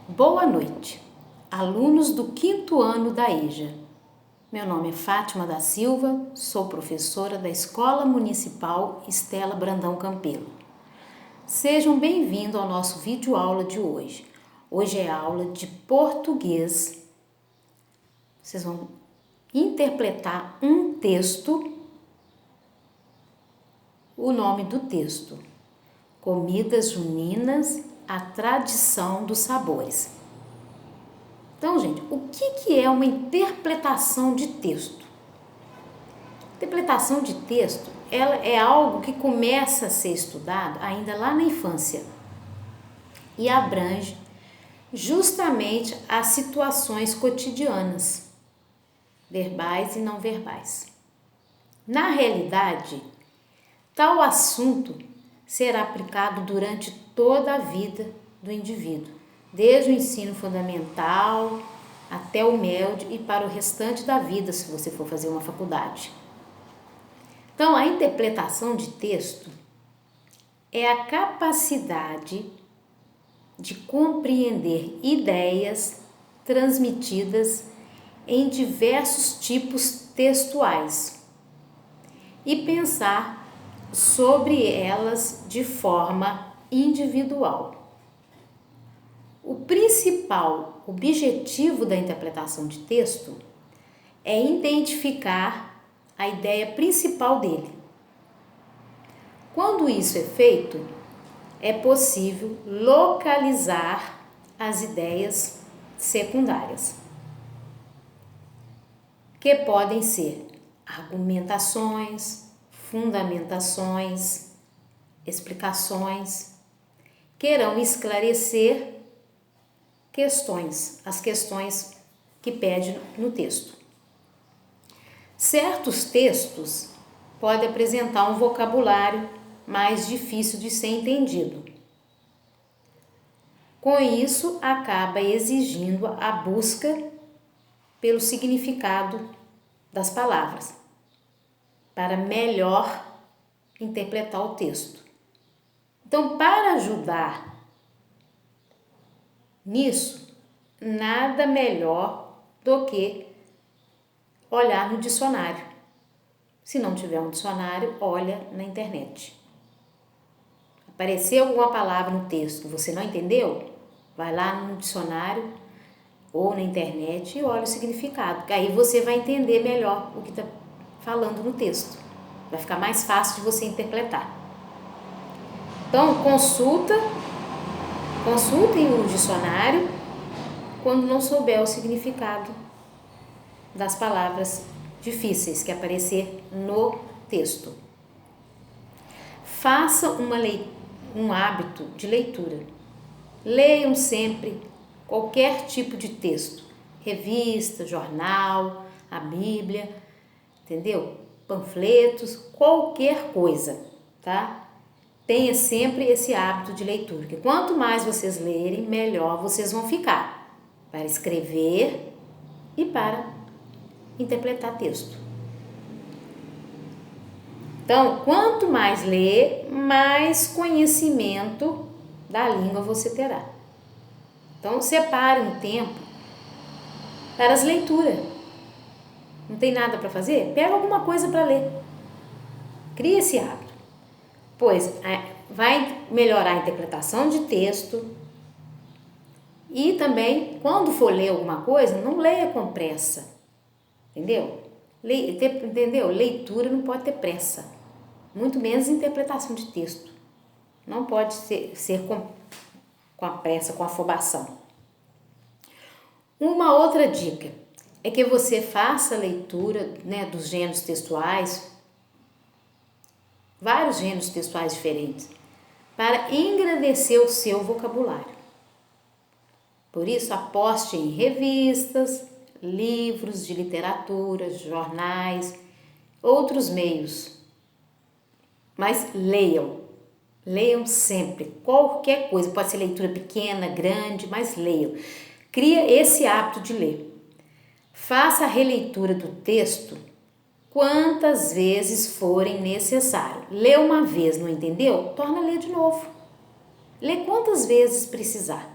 Boa noite, alunos do 5º ano da EJA. Meu nome é Fátima da Silva, sou professora da Escola Municipal Estela Brandão Campelo. Sejam bem-vindos ao nosso videoaula de hoje. Hoje é aula de português. Vocês vão interpretar um texto. O nome do texto: Comidas Juninas, a tradição dos sabores. Então, gente, o que é uma interpretação de texto? Interpretação de texto, ela é algo que começa a ser estudado ainda lá na infância e abrange justamente as situações cotidianas, verbais e não verbais. Na realidade, tal assunto será aplicado durante toda a vida do indivíduo, desde o ensino fundamental até o médio e para o restante da vida, se você for fazer uma faculdade. Então, a interpretação de texto é a capacidade de compreender ideias transmitidas em diversos tipos textuais e pensar sobre elas de forma individual. O principal objetivo da interpretação de texto é identificar a ideia principal dele. Quando isso é feito, é possível localizar as ideias secundárias, que podem ser argumentações, fundamentações, explicações, que irão esclarecer as questões que pede no texto. Certos textos podem apresentar um vocabulário mais difícil de ser entendido. Com isso, acaba exigindo a busca pelo significado das palavras, para melhor interpretar o texto. Então, para ajudar nisso, nada melhor do que olhar no dicionário. Se não tiver um dicionário, olha na internet. Apareceu alguma palavra no texto, você não entendeu? Vai lá no dicionário ou na internet e olha o significado, que aí você vai entender melhor o que está falando no texto. Vai ficar mais fácil de você interpretar. Então, consultem o dicionário quando não souber o significado das palavras difíceis que aparecer no texto. Faça um hábito de leitura. Leiam sempre qualquer tipo de texto, revista, jornal, a Bíblia, entendeu? Panfletos, qualquer coisa, tá? Tenha sempre esse hábito de leitura, porque quanto mais vocês lerem, melhor vocês vão ficar para escrever e para interpretar texto. Então, quanto mais ler, mais conhecimento da língua você terá. Então, separe um tempo para as leituras. Não tem nada para fazer? Pega alguma coisa para ler. Crie esse hábito. Pois vai melhorar a interpretação de texto e também, quando for ler alguma coisa, não leia com pressa. Entendeu? Leitura não pode ter pressa. Muito menos interpretação de texto. Não pode ser com a pressa, com a afobação. Uma outra dica é que você faça a leitura, dos gêneros textuais, vários gêneros textuais diferentes, para engrandecer o seu vocabulário. Por isso, aposte em revistas, livros de literatura, jornais, outros meios. Mas leiam sempre, qualquer coisa, pode ser leitura pequena, grande, mas leiam. Cria esse hábito de ler. Faça a releitura do texto quantas vezes forem necessário. Lê uma vez, não entendeu? Torna a ler de novo. Lê quantas vezes precisar,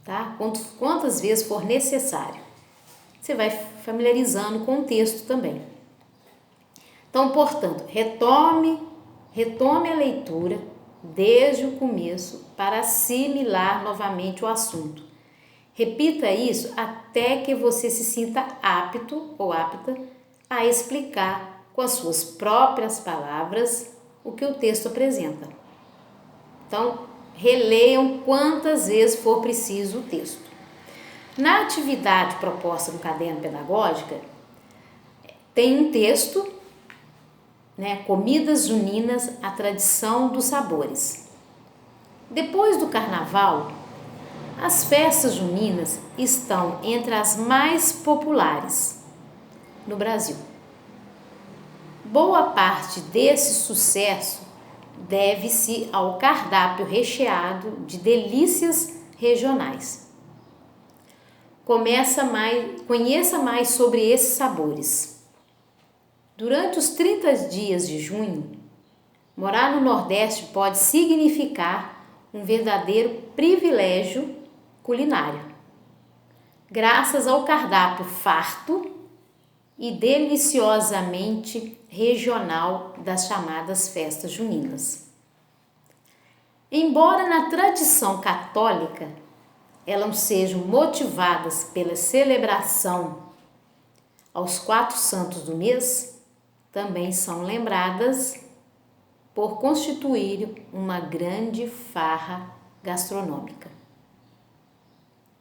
tá? Quantas vezes for necessário. Você vai familiarizando com o texto também. Então, portanto, retome a leitura desde o começo para assimilar novamente o assunto. Repita isso até que você se sinta apto ou apta a explicar com as suas próprias palavras o que o texto apresenta. Então, releiam quantas vezes for preciso o texto. Na atividade proposta no caderno pedagógico, tem um texto, né, Comidas Juninas, a tradição dos sabores. Depois do carnaval, as festas juninas estão entre as mais populares no Brasil. Boa parte desse sucesso deve-se ao cardápio recheado de delícias regionais. Conheça mais sobre esses sabores. Durante os 30 dias de junho, morar no Nordeste pode significar um verdadeiro privilégio culinário. Graças ao cardápio farto e deliciosamente regional das chamadas festas juninas. Embora na tradição católica elas sejam motivadas pela celebração aos 4 santos do mês, também são lembradas por constituir uma grande farra gastronômica.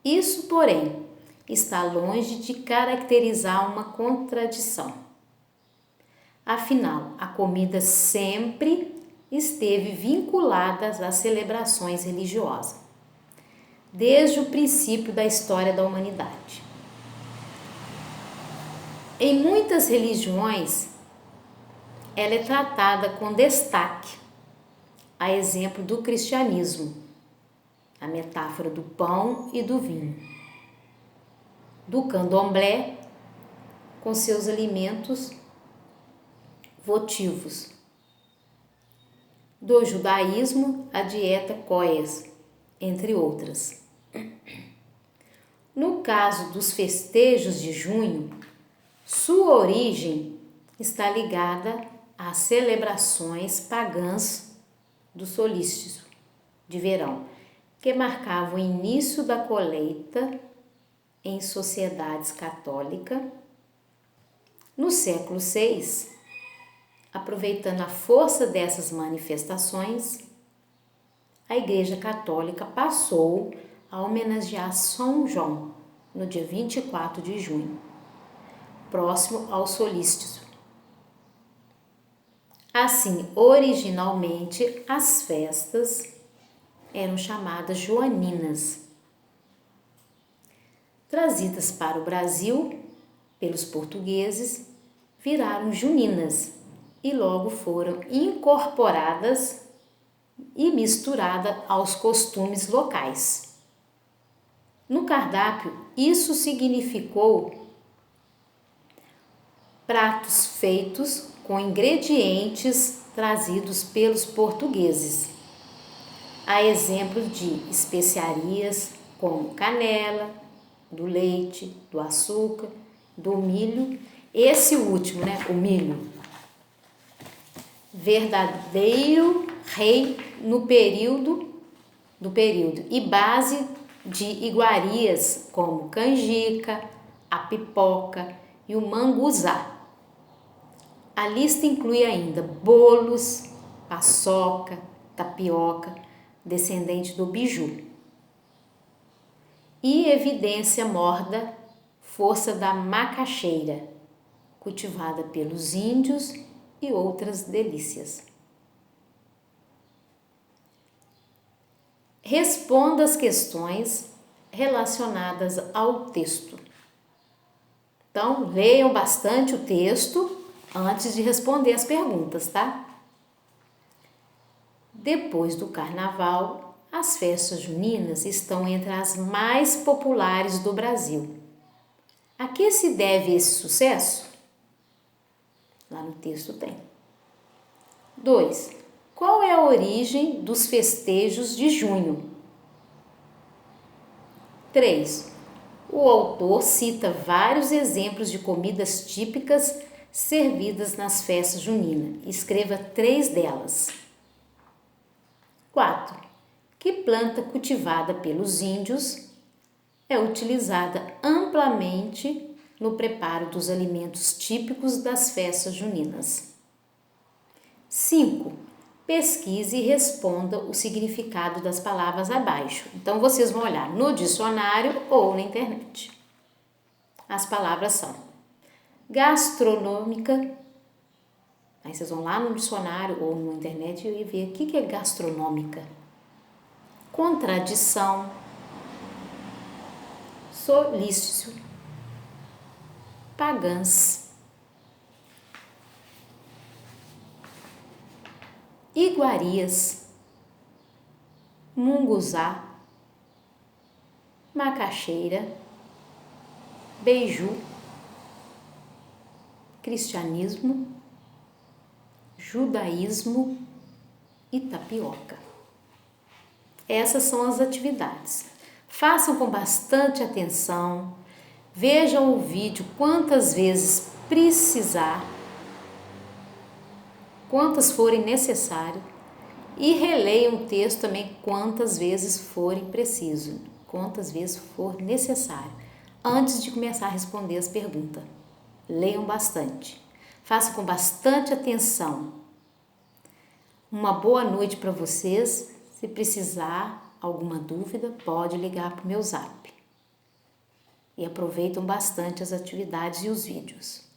Isso, porém, está longe de caracterizar uma contradição. Afinal, a comida sempre esteve vinculada às celebrações religiosas, desde o princípio da história da humanidade. Em muitas religiões, ela é tratada com destaque, a exemplo do cristianismo, a metáfora do pão e do vinho, do candomblé, com seus alimentos votivos, do judaísmo, a dieta kohes, entre outras. No caso dos festejos de junho, sua origem está ligada às celebrações pagãs do solstício de verão, que marcavam o início da colheita em sociedades católicas. No século VI, aproveitando a força dessas manifestações, a Igreja Católica passou a homenagear São João no dia 24 de junho, próximo ao solstício. Assim, originalmente, as festas eram chamadas joaninas. Trazidas para o Brasil pelos portugueses, viraram juninas e logo foram incorporadas e misturadas aos costumes locais. No cardápio, isso significou pratos feitos com ingredientes trazidos pelos portugueses, a exemplo de especiarias como canela, do leite, do açúcar, do milho. Esse último, né, o milho, verdadeiro rei no período e base de iguarias como canjica, a pipoca e o manguzá. A lista inclui ainda bolos, paçoca, tapioca, descendente do biju. E evidência morda, força da macaxeira, cultivada pelos índios e outras delícias. Responda as questões relacionadas ao texto. Então, leiam bastante o texto antes de responder as perguntas, tá? Depois do carnaval, as festas juninas estão entre as mais populares do Brasil. A que se deve esse sucesso? Lá no texto tem. 2. Qual é a origem dos festejos de junho? 3. O autor cita vários exemplos de comidas típicas servidas nas festas juninas. Escreva 3 delas. 4. Que planta cultivada pelos índios é utilizada amplamente no preparo dos alimentos típicos das festas juninas? 5. Pesquise e responda o significado das palavras abaixo. Então, vocês vão olhar no dicionário ou na internet. As palavras são gastronômica. Aí vocês vão lá no dicionário ou na internet e ver o que é gastronômica. Contradição, solícito, pagãs, iguarias, munguzá, macaxeira, beiju, cristianismo, judaísmo e tapioca. Essas são as atividades. Façam com bastante atenção, vejam o vídeo quantas vezes precisar, quantas forem necessário, e releiam o texto também quantas vezes forem preciso, quantas vezes for necessário, antes de começar a responder as perguntas. Leiam bastante, façam com bastante atenção. Uma boa noite para vocês. Se precisar alguma dúvida, pode ligar para o meu zap. E aproveitam bastante as atividades e os vídeos.